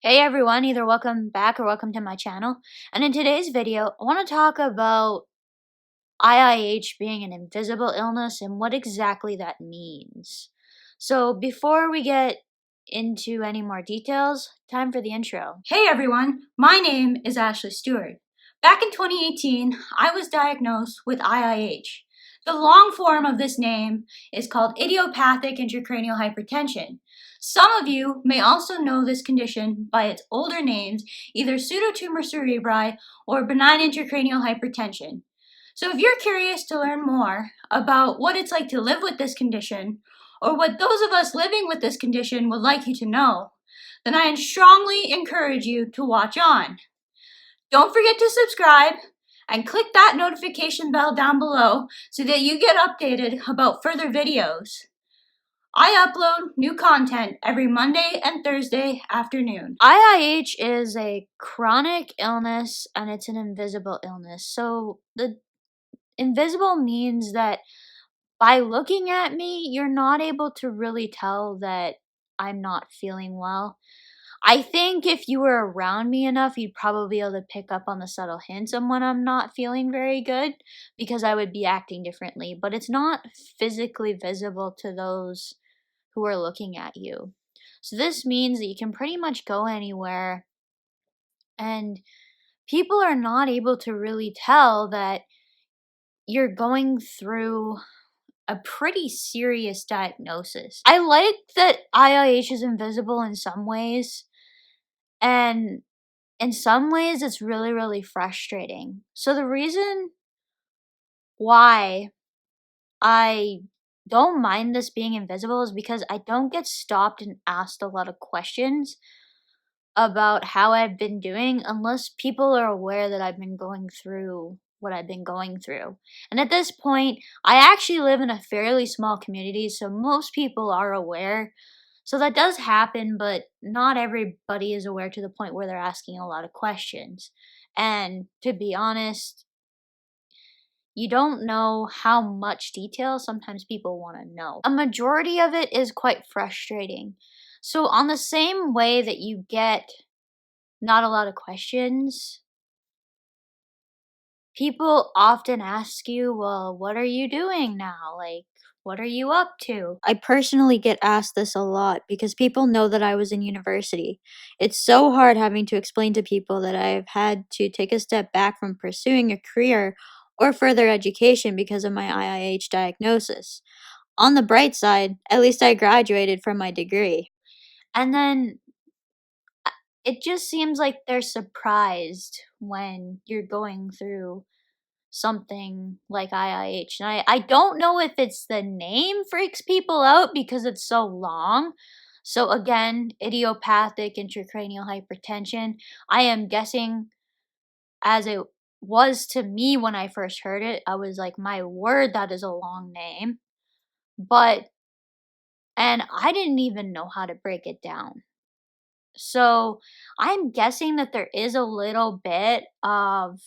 Hey everyone, either welcome back or welcome to my channel. And in today's video, I want to talk about IIH being an invisible illness and what exactly that means. So before we get into any more details, time for the intro. Hey everyone, my name is Ashley Stewart. Back in 2018, I was diagnosed with IIH. The long form of this name is called idiopathic intracranial hypertension. Some of you may also know this condition by its older names, either pseudotumor cerebri or benign intracranial hypertension. So if you're curious to learn more about what it's like to live with this condition, or what those of us living with this condition would like you to know, then I strongly encourage you to watch on. Don't forget to subscribe and click that notification bell down below so that you get updated about further videos. I upload new content every Monday and Thursday afternoon. IIH is a chronic illness and it's an invisible illness. So the invisible means that by looking at me, you're not able to really tell that I'm not feeling well. I think if you were around me enough, you'd probably be able to pick up on the subtle hints of when I'm not feeling very good because I would be acting differently. But it's not physically visible to those who are looking at you. So this means that you can pretty much go anywhere and people are not able to really tell that you're going through a pretty serious diagnosis. I like that IIH is invisible in some ways, and in some ways it's really, really frustrating. So the reason why I don't mind this being invisible is because I don't get stopped and asked a lot of questions about how I've been doing unless people are aware that I've been going through what I've been going through. And at this point, I actually live in a fairly small community, so most people are aware. So that does happen, but not everybody is aware to the point where they're asking a lot of questions. And to be honest, you don't know how much detail sometimes people want to know. A majority of it is quite frustrating. So on the same way that you get not a lot of questions, people often ask you, well, what are you doing now? Like, what are you up to? I personally get asked this a lot because people know that I was in university. It's so hard having to explain to people that I've had to take a step back from pursuing a career or further education because of my IIH diagnosis. On the bright side, at least I graduated from my degree. And then it just seems like they're surprised when you're going through something like IIH. And I don't know if it's the name freaks people out because it's so long. So again, idiopathic intracranial hypertension. I am guessing as it was to me when I first heard it, I was like, my word, that is a long name. And I didn't even know how to break it down. So I'm guessing that there is a little bit of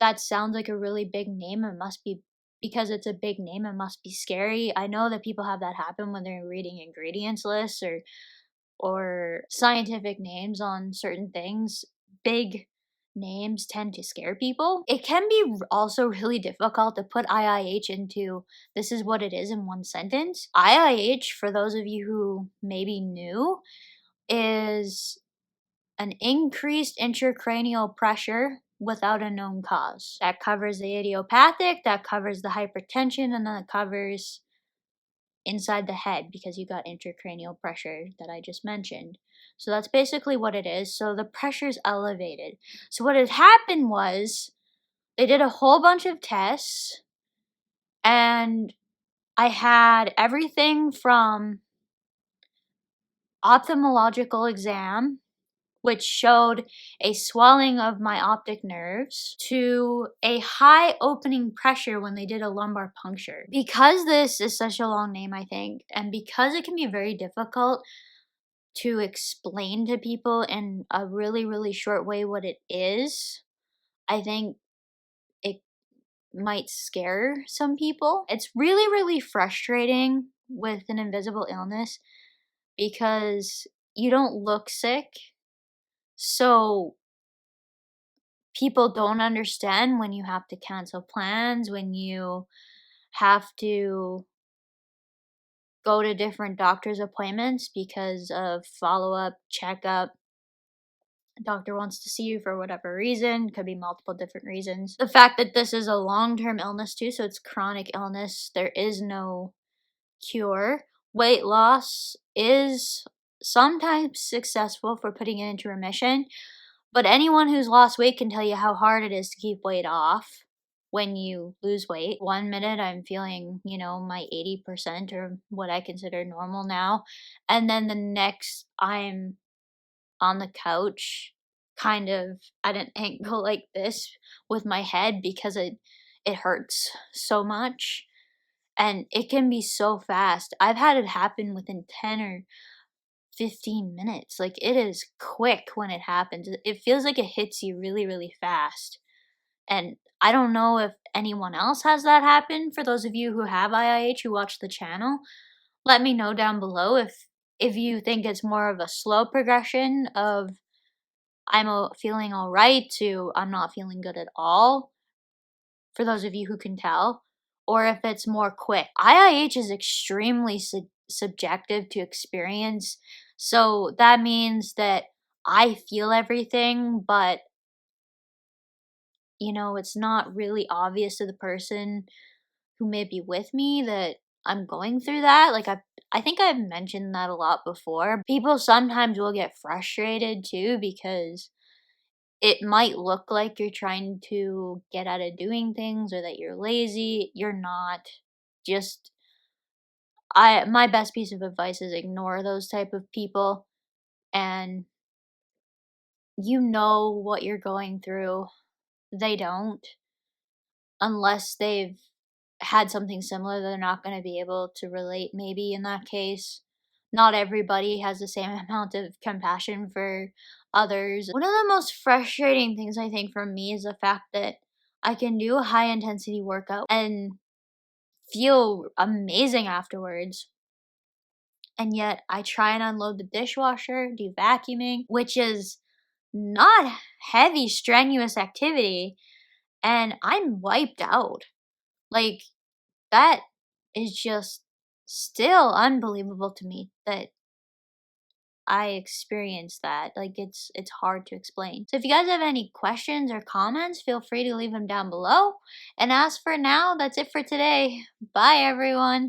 that sounds like a really big name. It must be because it's a big name, it must be scary. I know that people have that happen when they're reading ingredients lists or scientific names on certain things. Big names tend to scare people. It can be also really difficult to put IIH into this is what it is in one sentence. IIH, for those of you who maybe knew, is an increased intracranial pressure without a known cause. That covers the idiopathic, that covers the hypertension, and then it covers inside the head because you got intracranial pressure that I just mentioned. So that's basically what it is. So the pressure's elevated. So what had happened was they did a whole bunch of tests and I had everything from ophthalmological exam, which showed a swelling of my optic nerves, to a high opening pressure when they did a lumbar puncture. Because this is such a long name, I think, and because it can be very difficult to explain to people in a really, really short way what it is, I think it might scare some people. It's really, really frustrating with an invisible illness because you don't look sick, so people don't understand when you have to cancel plans, when you have to go to different doctor's appointments because of follow-up, checkup. Doctor wants to see you for whatever reason, could be multiple different reasons. The fact that this is a long-term illness too, so it's chronic illness, there is no cure. Weight loss is sometimes successful for putting it into remission, but anyone who's lost weight can tell you how hard it is to keep weight off when you lose weight. One minute I'm feeling, my 80% or what I consider normal now, and then the next I'm on the couch kind of at an angle like this with my head because it hurts so much, and it can be so fast. I've had it happen within 10 or 15 minutes. Like, it is quick when it happens. It feels like it hits you really, really fast. And I don't know if anyone else has that happen. For those of you who have IIH who watch the channel, let me know down below if you think it's more of a slow progression of feeling all right to I'm not feeling good at all, for those of you who can tell, or if it's more quick. IIH is extremely subjective to experience, so that means that I feel everything, but it's not really obvious to the person who may be with me that I'm going through that. Like, I think I've mentioned that a lot before. People sometimes will get frustrated too because it might look like you're trying to get out of doing things or that you're lazy. You're not. Just my best piece of advice is ignore those type of people, and you know what you're going through. They don't, unless they've had something similar. They're not going to be able to relate maybe in that case. Not everybody has the same amount of compassion for others. One of the most frustrating things I think for me is the fact that I can do a high intensity workout and feel amazing afterwards. And yet I try and unload the dishwasher, do vacuuming, which is not heavy, strenuous activity, and I'm wiped out. Like, that is just still unbelievable to me that I experienced that. Like, it's hard to explain. So if you guys have any questions or comments, feel free to leave them down below. And as for now, that's it for today. Bye everyone.